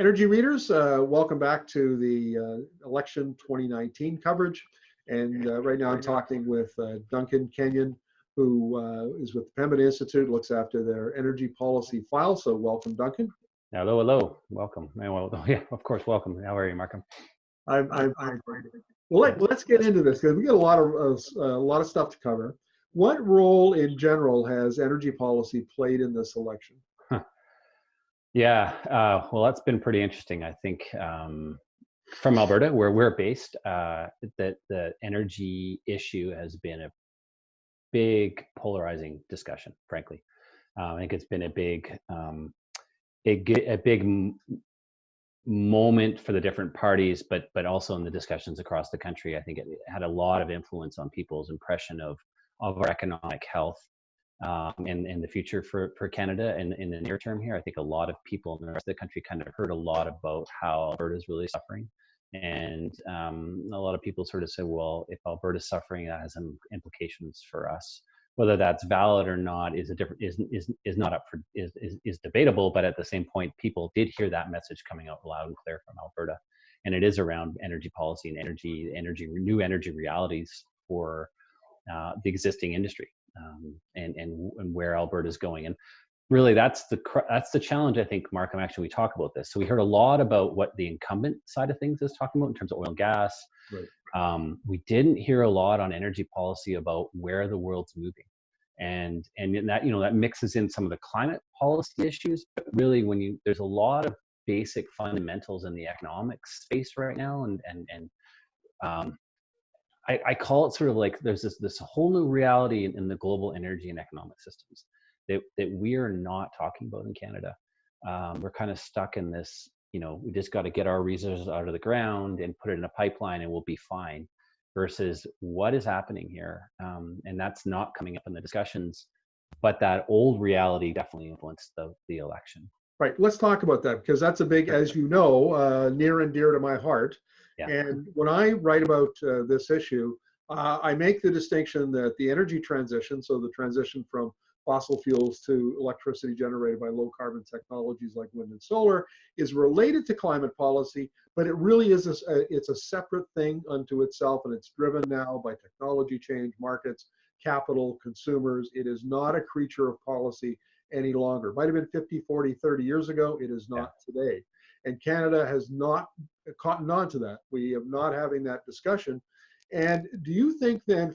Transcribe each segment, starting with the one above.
Energy readers, welcome back to the election 2019 coverage. And right now I'm talking with Duncan Kenyon, who is with the Pembina Institute, looks after their energy policy file. So welcome, Duncan. Hello, hello, welcome. Well, yeah, of course, welcome. How are you, Markham? I'm great. Well, let's get into this because we got a lot of stuff to cover. What role in general has energy policy played in this election? Yeah, well, that's been pretty interesting. I think from Alberta, where we're based, that the energy issue has been a big polarizing discussion. Frankly, I think it's been a big moment for the different parties, but also in the discussions across the country. I think it had a lot of influence on people's impression of our economic health. In the future for Canada and in the near term here, I think a lot of people in the rest of the country kind of heard a lot about how Alberta is really suffering. And a lot of people sort of say, well, if Alberta's suffering, that has some implications for us. Whether that's valid or not is debatable. But at the same point, people did hear that message coming out loud and clear from Alberta, and it is around energy policy and new energy realities for the existing industry. And where Alberta is going, and really that's the challenge. I think, Markham, actually we talk about this. So we heard a lot about what the incumbent side of things is talking about in terms of oil and gas. Right. We didn't hear a lot on energy policy about where the world's moving, and in that, that mixes in some of the climate policy issues. But really, there's a lot of basic fundamentals in the economic space right now, and I call it sort of like there's this whole new reality in the global energy and economic systems that we are not talking about in Canada. We're kind of stuck in this, we just got to get our resources out of the ground and put it in a pipeline and we'll be fine, versus what is happening here. And that's not coming up in the discussions, but that old reality definitely influenced the election. Right, let's talk about that because that's a big, as you know, near and dear to my heart. Yeah. And when I write about this issue, I make the distinction that the energy transition, so the transition from fossil fuels to electricity generated by low carbon technologies like wind and solar, is related to climate policy, but it really is it's a separate thing unto itself, and it's driven now by technology change, markets, capital, consumers. It is not a creature of policy any longer. It might have been 50, 40, 30 years ago. It is not today. And Canada has not cottoned on to that. We are not having that discussion. And do you think then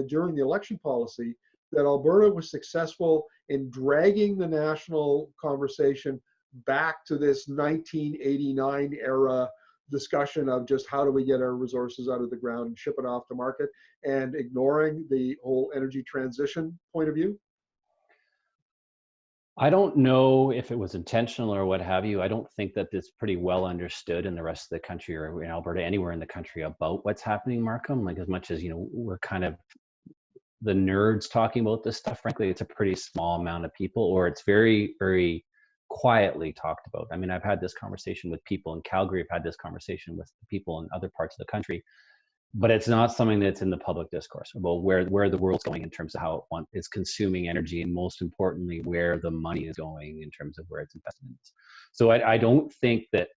during the election policy that Alberta was successful in dragging the national conversation back to this 1989 era discussion of just how do we get our resources out of the ground and ship it off to market, and ignoring the whole energy transition point of view? I don't know if it was intentional or what have you. I don't think that it's pretty well understood in the rest of the country or in Alberta, anywhere in the country, about what's happening, Markham. Like, as much as, we're kind of the nerds talking about this stuff, frankly, it's a pretty small amount of people, or it's very, very quietly talked about. I mean, I've had this conversation with people in Calgary. I've had this conversation with people in other parts of the country. But it's not something that's in the public discourse about where the world's going in terms of how it is consuming energy, and most importantly, where the money is going in terms of where it's invested in. So I don't think that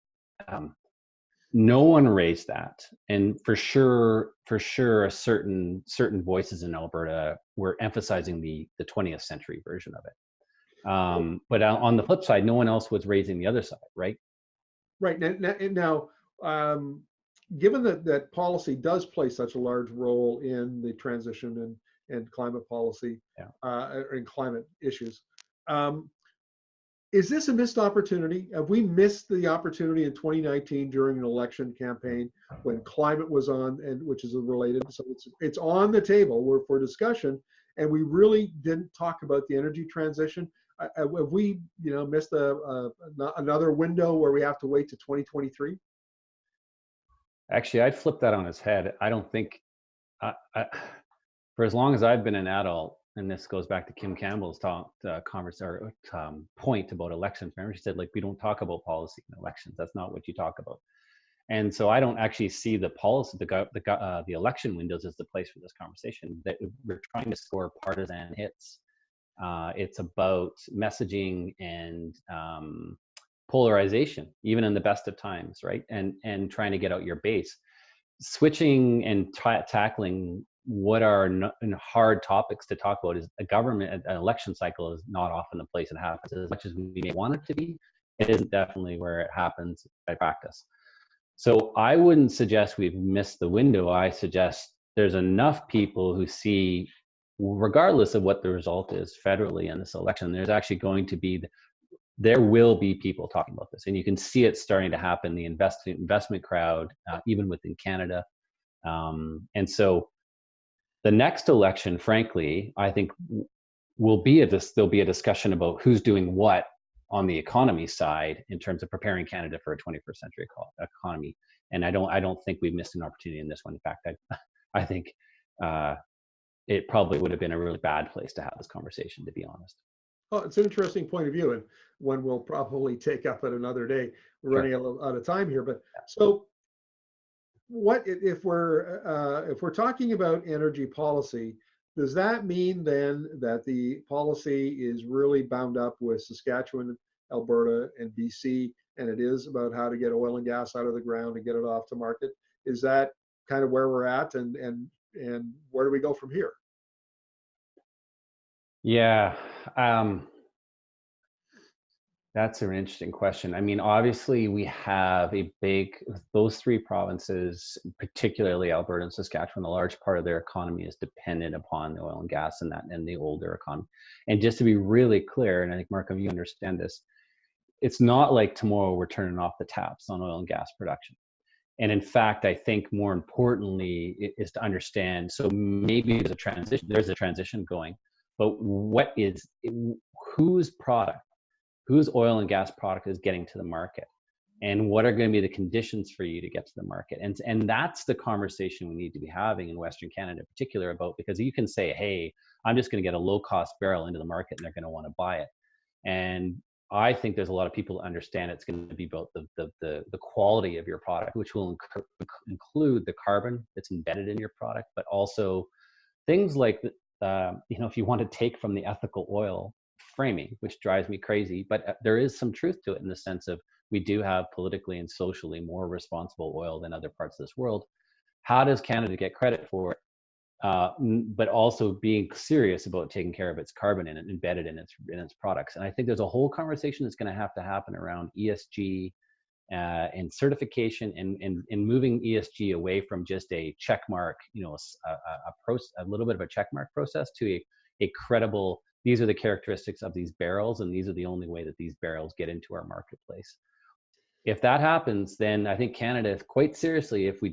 no one raised that, and for sure, certain voices in Alberta were emphasizing the 20th century version of it. But on the flip side, no one else was raising the other side, right? Right now. Given that policy does play such a large role in the transition and climate policy, and climate issues, is this a missed opportunity? Have we missed the opportunity in 2019 during an election campaign when climate was on, and which is related? So it's on the table for discussion, and we really didn't talk about the energy transition. Have we, missed another window where we have to wait to 2023? Actually, I'd flip that on its head. I don't think, for as long as I've been an adult, and this goes back to Kim Campbell's point about elections. Remember, she said, like, we don't talk about policy in elections. That's not what you talk about. And so I don't actually see the policy, the election windows as the place for this conversation. That we're trying to score partisan hits. It's about messaging and polarization, even in the best of times, right? And trying to get out your base. Switching and tackling what are hard topics to talk about is a government, an election cycle is not often the place it happens. As much as we may want it to be, it isn't definitely where it happens by practice. So I wouldn't suggest we've missed the window. I suggest there's enough people who see, regardless of what the result is federally in this election, there's actually going to be, there will be people talking about this. And you can see it starting to happen, the investment crowd, even within Canada. And so the next election, frankly, I think there'll be a discussion about who's doing what on the economy side in terms of preparing Canada for a 21st century economy. And I don't think we've missed an opportunity in this one. In fact, I think it probably would have been a really bad place to have this conversation, to be honest. Oh, it's an interesting point of view, and one we'll probably take up at another day. We're running out of time here, but so what if we're talking about energy policy? Does that mean then that the policy is really bound up with Saskatchewan, Alberta, and BC, and it is about how to get oil and gas out of the ground and get it off to market? Is that kind of where we're at, and where do we go from here? Yeah, that's an interesting question. I mean, obviously, we have those three provinces, particularly Alberta and Saskatchewan, a large part of their economy is dependent upon the oil and gas and the older economy. And just to be really clear, and I think, Markham, you understand this, it's not like tomorrow we're turning off the taps on oil and gas production. And in fact, I think more importantly is to understand, so maybe there's a transition going, but whose oil and gas product is getting to the market, and what are going to be the conditions for you to get to the market? And that's the conversation we need to be having in Western Canada in particular about, because you can say, hey, I'm just going to get a low cost barrel into the market and they're going to want to buy it. And I think there's a lot of people who understand it's going to be about the quality of your product, which will include the carbon that's embedded in your product, but also things like, if you want to take from the ethical oil framing, which drives me crazy, but there is some truth to it in the sense of we do have politically and socially more responsible oil than other parts of this world. How does Canada get credit for it? But also being serious about taking care of its carbon and embedded in its products. And I think there's a whole conversation that's going to happen around ESG and certification and moving ESG away from just a check mark, a little bit of a check mark process to a credible, these are the characteristics of these barrels, and these are the only way that these barrels get into our marketplace. If that happens, then I think Canada, quite seriously, if we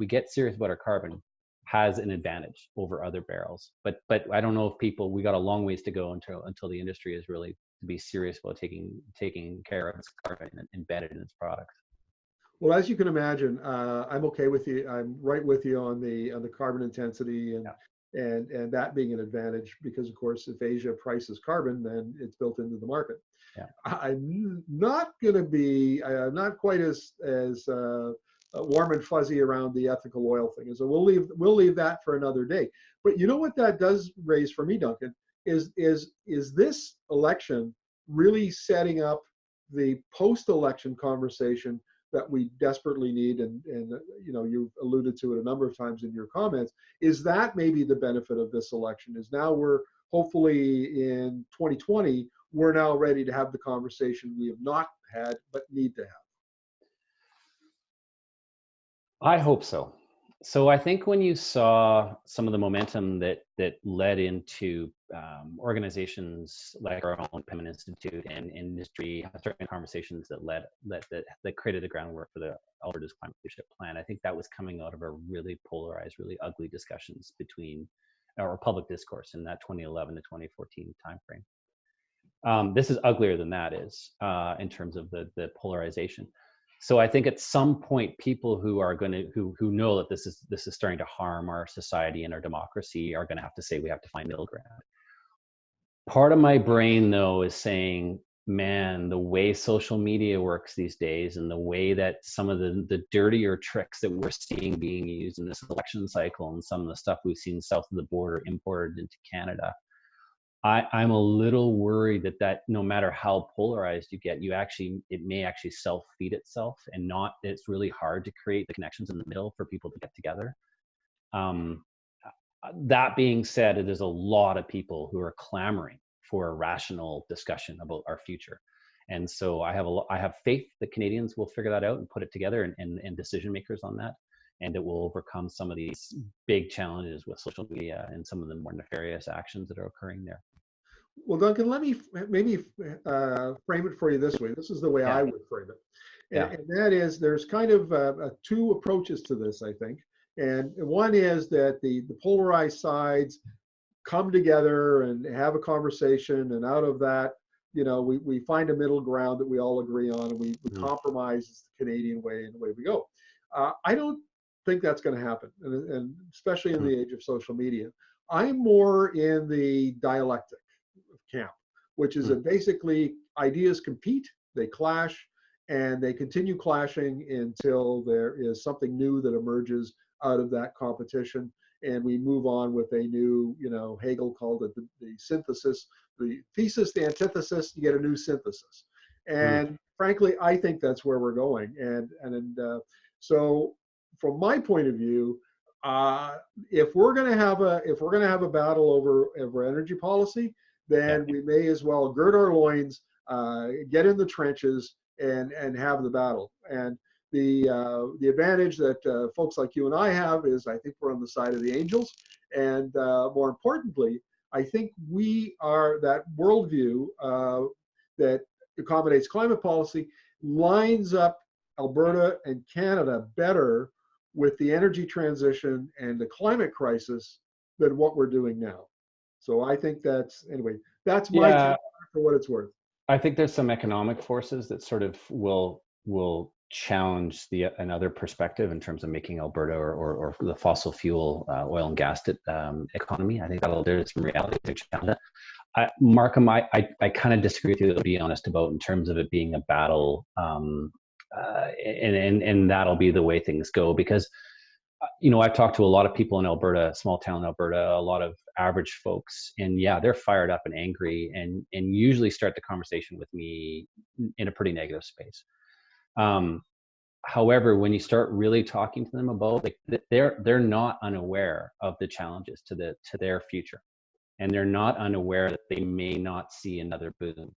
get serious about our carbon, has an advantage over other barrels. But I don't know if we got a long ways to go until the industry is really to be serious about taking care of its carbon and embedded in its products. Well, as you can imagine, I'm okay with you. I'm right with you on the carbon intensity and that being an advantage, because of course, if Asia prices carbon, then it's built into the market. Yeah. I'm not going to be, I'm not quite as warm and fuzzy around the ethical oil thing. So we'll leave that for another day. But you know what that does raise for me, Duncan, is this election really setting up the post-election conversation that we desperately need, and you've alluded to it a number of times in your comments, is that maybe the benefit of this election is now we're hopefully in 2020, we're now ready to have the conversation we have not had but need to have. I hope so. So I think when you saw some of the momentum that led into organizations like our own Pembina Institute and industry starting conversations that created the groundwork for the Alberta's Climate Leadership Plan, I think that was coming out of a really polarized, really ugly discussions between our public discourse in that 2011 to 2014 timeframe. This is uglier than that is in terms of the polarization. So I think at some point, people who are going to who know that this is starting to harm our society and our democracy are going to have to say we have to find middle ground. Part of my brain, though, is saying, man, the way social media works these days and the way that some of the dirtier tricks that we're seeing being used in this election cycle and some of the stuff we've seen south of the border imported into Canada, I'm a little worried that no matter how polarized you get, it may actually self-feed itself, and not, it's really hard to create the connections in the middle for people to get together. That being said, there's a lot of people who are clamoring for a rational discussion about our future. And so I have faith that Canadians will figure that out and put it together, and decision makers on that, and it will overcome some of these big challenges with social media and some of the more nefarious actions that are occurring there. Well, Duncan, let me maybe frame it for you this way. This is the way Yeah. I would frame it. Yeah. And that is, there's kind of two approaches to this, I think. And one is that the polarized sides come together and have a conversation, and out of that, we find a middle ground that we all agree on, and we compromise. It's the Canadian way, and away we go. I don't think that's going to happen, and especially in the age of social media. I'm more in the dialectic camp, which is that basically ideas compete, they clash, and they continue clashing until there is something new that emerges out of that competition, and we move on with a new, Hegel called it the synthesis, the thesis, the antithesis, you get a new synthesis. And frankly, I think that's where we're going. So from my point of view, if we're going to have a battle over energy policy, then we may as well gird our loins, get in the trenches, and have the battle. And the advantage that folks like you and I have is, I think we're on the side of the angels, and more importantly, I think we are that worldview that accommodates climate policy, lines up Alberta and Canada better with the energy transition and the climate crisis than what we're doing now. So I think that's my take for what it's worth. I think there's some economic forces that sort of will challenge another perspective in terms of making Alberta or the fossil fuel oil and gas economy. I think there's some reality to Canada. Markham, I kind of disagree with you, to be honest, about in terms of it being a battle, and that'll be the way things go, because I've talked to a lot of people in Alberta, small town Alberta, a lot of average folks, and they're fired up and angry, and usually start the conversation with me in a pretty negative space. However, when you start really talking to them about, they're not unaware of the challenges to their future, and they're not unaware that they may not see another boom.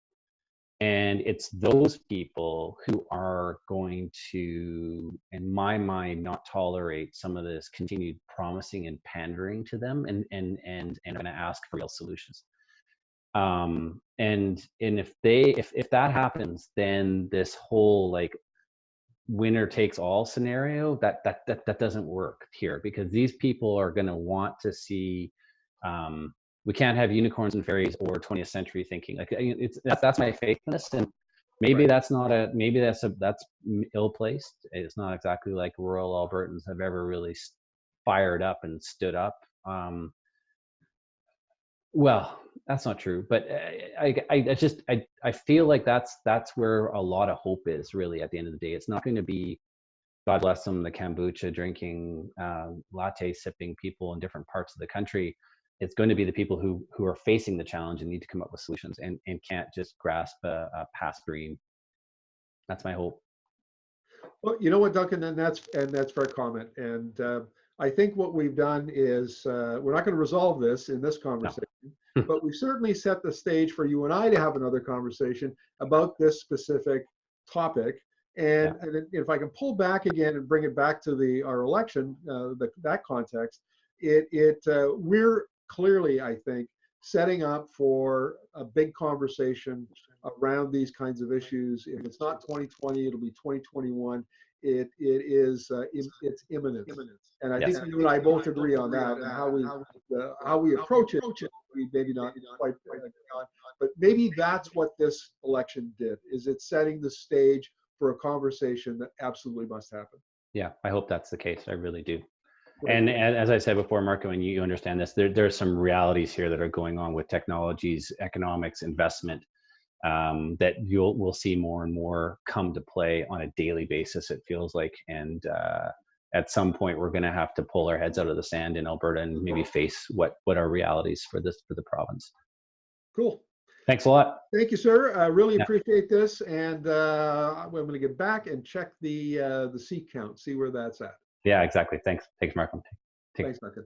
And it's those people who are going to, in my mind, not tolerate some of this continued promising and pandering to them, and going to ask for real solutions. And if that happens, then this whole winner takes all scenario, that doesn't work here, because these people are going to want to see. We can't have unicorns and fairies or 20th century thinking. That's my faith in this, and maybe that's ill placed. It's not exactly like rural Albertans have ever really fired up and stood up. Well, that's not true, but I feel like that's where a lot of hope is, really. At the end of the day, it's not going to be, God bless them, the kombucha drinking, latte sipping people in different parts of the country. It's going to be the people who are facing the challenge and need to come up with solutions, and can't just grasp a past dream. That's my hope. Well, you know what, Duncan, and that's fair comment. And I think what we've done is, we're not going to resolve this in this conversation, no. But we certainly set the stage for you and I to have another conversation about this specific topic. And if I can pull back again and bring it back to our election, that context, we're clearly, I think, setting up for a big conversation around these kinds of issues. If it's not 2020, it'll be 2021. It's imminent. And I think you and I both agree on that, and how we approach it, we maybe not quite, but maybe that's what this election did, is it's setting the stage for a conversation that absolutely must happen. Yeah, I hope that's the case. I really do. And as I said before, Marco, and you understand this, there's some realities here that are going on with technologies, economics, investment, that we'll see more and more come to play on a daily basis, it feels like. And at some point, we're going to have to pull our heads out of the sand in Alberta and maybe face what are realities for the province. Cool. Thanks a lot. Thank you, sir. I really appreciate this, and I'm going to get back and check the seat count, see where that's at. Yeah, exactly. Thanks, Markham. Thanks, Duncan.